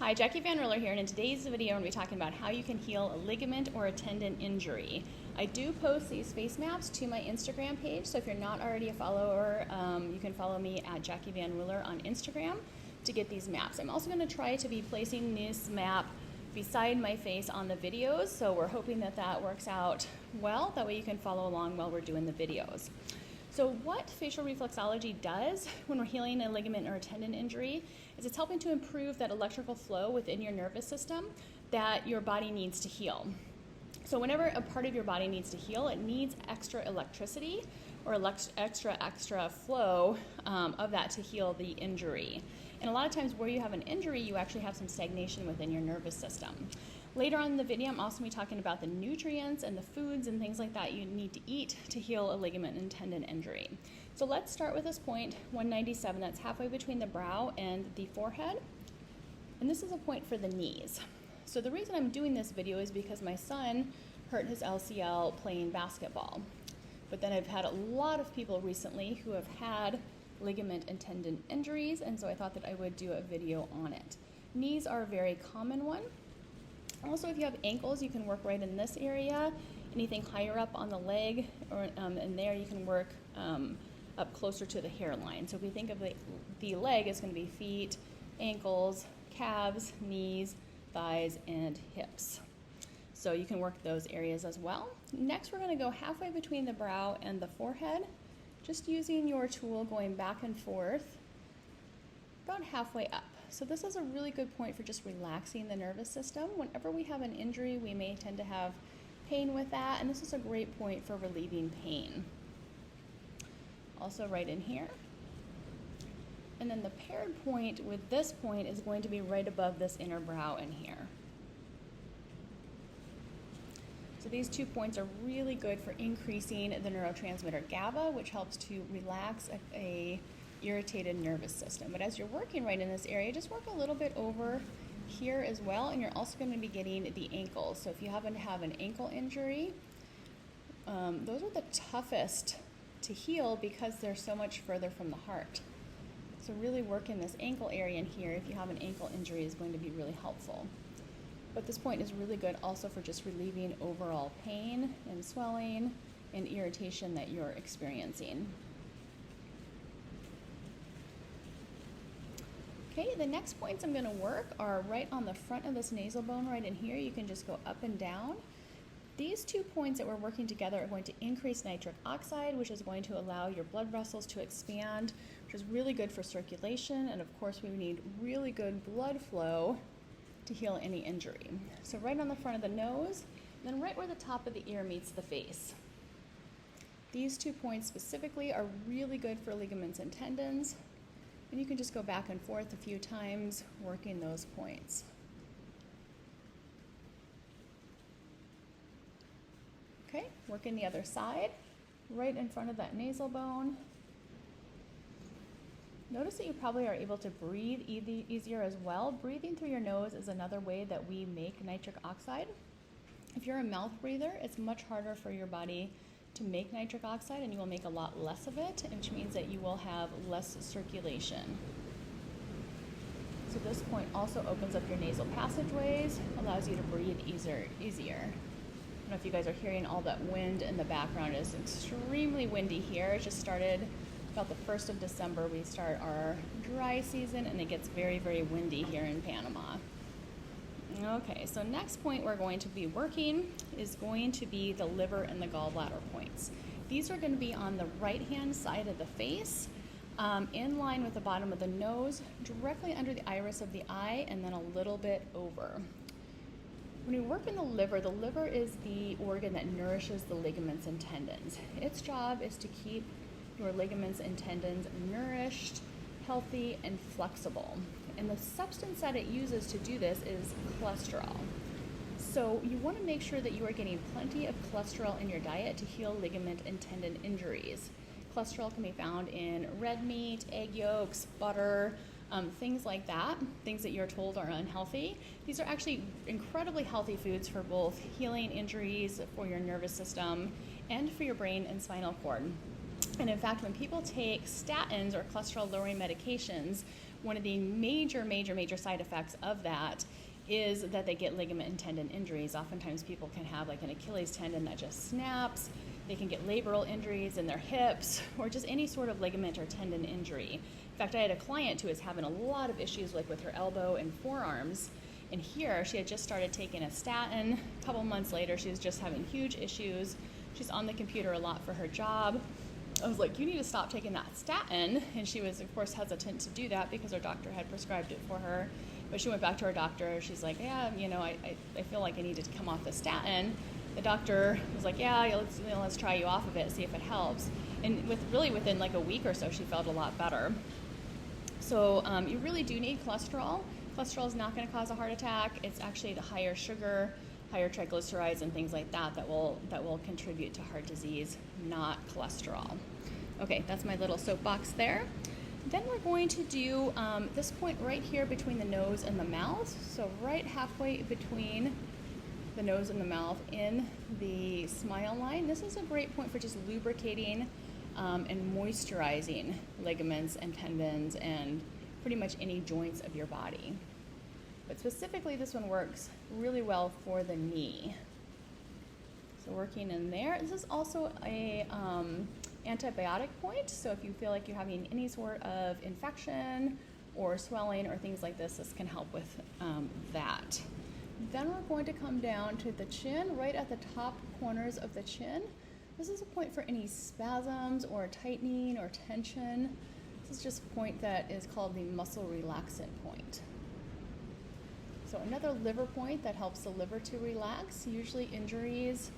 Hi, Jackie Van Riller here, and in today's video I'm going to be talking about how you can heal a ligament or a tendon injury. I do post these face maps to my Instagram page, so if you're not already a follower, you can follow me at Jackie Van Riller on Instagram to get these maps. I'm also going to try to be placing this map beside my face on the videos, so we're hoping that that works out well. That way you can follow along while we're doing the videos. So what facial reflexology does when we're healing a ligament or a tendon injury is it's helping to improve that electrical flow within your nervous system that your body needs to heal. So whenever a part of your body needs to heal, it needs extra electricity or extra flow of that to heal the injury. And a lot of times where you have an injury, you actually have some stagnation within your nervous system. Later on in the video, I'm also going to be talking about the nutrients and the foods and things like that you need to eat to heal a ligament and tendon injury. So let's start with this point, 197. That's halfway between the brow and the forehead. And this is a point for the knees. So the reason I'm doing this video is because my son hurt his LCL playing basketball. But then I've had a lot of people recently who have had ligament and tendon injuries, and so I thought that I would do a video on it. Knees are a very common one. Also, if you have ankles, you can work right in this area. Anything higher up on the leg, or in there, you can work up closer to the hairline. So if we think of the leg, it's going to be feet, ankles, calves, knees, thighs, and hips. So you can work those areas as well. Next, we're going to go halfway between the brow and the forehead, just using your tool going back and forth, about halfway up. So this is a really good point for just relaxing the nervous system. Whenever we have an injury, we may tend to have pain with that, and this is a great point for relieving pain. Also right in here. And then the paired point with this point is going to be right above this inner brow in here. So these 2 points are really good for increasing the neurotransmitter GABA, which helps to relax a irritated nervous system. But as you're working right in this area, just work a little bit over here as well, and you're also going to be getting the ankles. So if you happen to have an ankle injury, those are the toughest to heal because they're so much further from the heart. So really working this ankle area in here, if you have an ankle injury, is going to be really helpful. But this point is really good also for just relieving overall pain and swelling and irritation that you're experiencing. Okay, the next points I'm going to work are right on the front of this nasal bone right in here. You can just go up and down. These 2 points that we're working together are going to increase nitric oxide, which is going to allow your blood vessels to expand, which is really good for circulation. And of course, we need really good blood flow to heal any injury. So right on the front of the nose, and then right where the top of the ear meets the face. These 2 points specifically are really good for ligaments and tendons. And you can just go back and forth a few times working those points. Okay, working the other side, right in front of that nasal bone. Notice that you probably are able to breathe easier as well. Breathing through your nose is another way that we make nitric oxide. If you're a mouth breather, it's much harder for your body to make nitric oxide, and you will make a lot less of it, which means that you will have less circulation. So this point also opens up your nasal passageways, allows you to breathe easier. I don't know if you guys are hearing all that wind in the background. It is extremely windy here. It just started about the 1st of December. We start our dry season, and it gets very, very windy here in Panama. Okay, so next point we're going to be working is going to be the liver and the gallbladder points. These are going to be on the right-hand side of the face, in line with the bottom of the nose, directly under the iris of the eye, and then a little bit over. When you work in the liver is the organ that nourishes the ligaments and tendons. Its job is to keep your ligaments and tendons nourished, healthy, and flexible. And the substance that it uses to do this is cholesterol. So you want to make sure that you are getting plenty of cholesterol in your diet to heal ligament and tendon injuries. Cholesterol can be found in red meat, egg yolks, butter, things like that, things that you're told are unhealthy. These are actually incredibly healthy foods for both healing injuries, for your nervous system, and for your brain and spinal cord. And in fact, when people take statins or cholesterol lowering medications, one of the major side effects of that is that they get ligament and tendon injuries. Oftentimes people can have like an Achilles tendon that just snaps. They can get labral injuries in their hips or just any sort of ligament or tendon injury. In fact, I had a client who was having a lot of issues like with her elbow and forearms. And here she had just started taking a statin. A couple months later, she was just having huge issues. She's on the computer a lot for her job. I was like, you need to stop taking that statin. And she was, of course, hesitant to do that because her doctor had prescribed it for her. But she went back to her doctor. She's like, yeah, I feel like I need to come off the statin. The doctor was like, yeah, let's try you off of it, see if it helps. And within like a week or so, she felt a lot better. So you really do need cholesterol. Cholesterol is not going to cause a heart attack. It's actually the higher sugar, higher triglycerides, and things like that that will contribute to heart disease, not cholesterol. Okay, that's my little soapbox there. Then we're going to do this point right here between the nose and the mouth. So right halfway between the nose and the mouth in the smile line. This is a great point for just lubricating and moisturizing ligaments and tendons and pretty much any joints of your body. But specifically, this one works really well for the knee. So working in there. This is also a antibiotic point. So if you feel like you're having any sort of infection or swelling or things like this can help with that. Then we're going to come down to the chin, right at the top corners of the chin. This is a point for any spasms or tightening or tension. This is just a point that is called the muscle relaxant point. So another liver point that helps the liver to relax. Usually injuries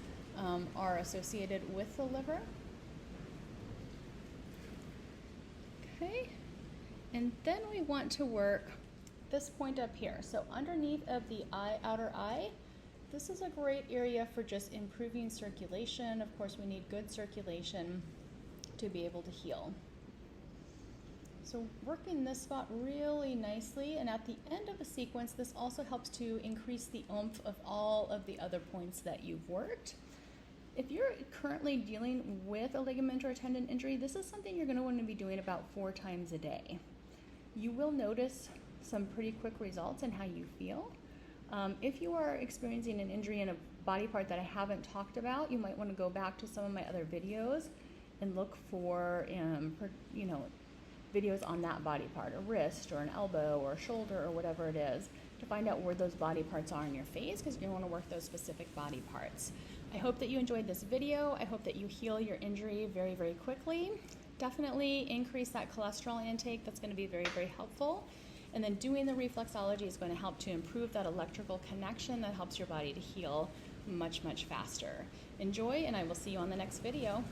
are associated with the liver. Okay, and then we want to work this point up here. So underneath of the outer eye, this is a great area for just improving circulation. Of course, we need good circulation to be able to heal. So working this spot really nicely, and at the end of a sequence, this also helps to increase the oomph of all of the other points that you've worked. If you're currently dealing with a ligament or a tendon injury, this is something you're going to want to be doing about 4 times a day. You will notice some pretty quick results in how you feel. If you are experiencing an injury in a body part that I haven't talked about, you might want to go back to some of my other videos and look for videos on that body part, a wrist or an elbow or a shoulder or whatever it is, to find out where those body parts are in your face, because you want to work those specific body parts. I hope that you enjoyed this video. I hope that you heal your injury very, very quickly. Definitely increase that cholesterol intake. That's going to be very, very helpful. And then doing the reflexology is going to help to improve that electrical connection that helps your body to heal much, much faster. Enjoy, and I will see you on the next video.